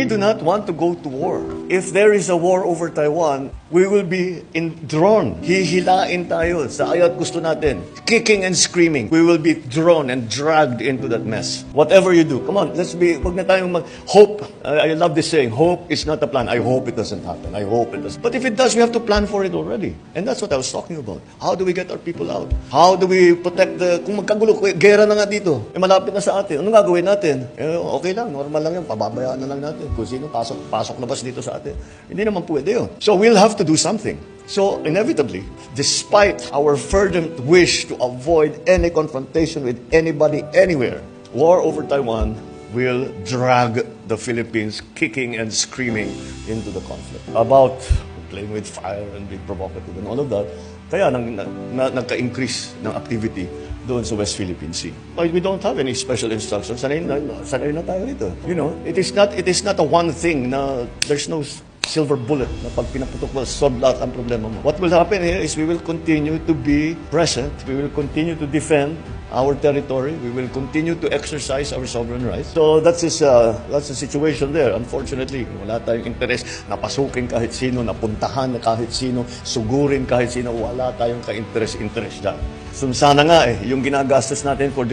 We do not want to go to war. If there is a war over Taiwan, we will be drawn. Hihilain tayo sa aya't gusto natin. Kicking and screaming. We will be drawn and dragged into that mess. Whatever you do, come on, wag na tayong hope. I love this saying, hope is not a plan. I hope it doesn't happen. I hope it does. But if it does, we have to plan for it already. And that's what I was talking about. How do we get our people out? How do we protect kung magkagulo, gera na nga dito, malapit na sa atin. Ano gagawin natin? Okay lang, normal lang yan. Pababayaan na lang natin. Kung sino pasok labas dito sa atin. Hindi naman pwede yun. So we'll have to do something. So, inevitably, despite our fervent wish to avoid any confrontation with anybody anywhere, war over Taiwan will drag the Philippines kicking and screaming into the conflict. About playing with fire and being provocative and all of that, kaya nagka-increase ng activity doon sa West Philippine Sea. We don't have any special instructions. Sanay na tayo rito. You know, it is not a one thing na there's no silver bullet na pag pinaputok mo, solve lahat ang problema mo. What will happen here is we will continue to be present. We will continue to defend our territory. We will continue to exercise our sovereign rights. So that's the situation there. Unfortunately, wala tayong interest na pasukin kahit sino, napuntahan na kahit sino, sugurin kahit sino. Wala tayong ka-interest dyan. So sana nga yung ginagastos natin for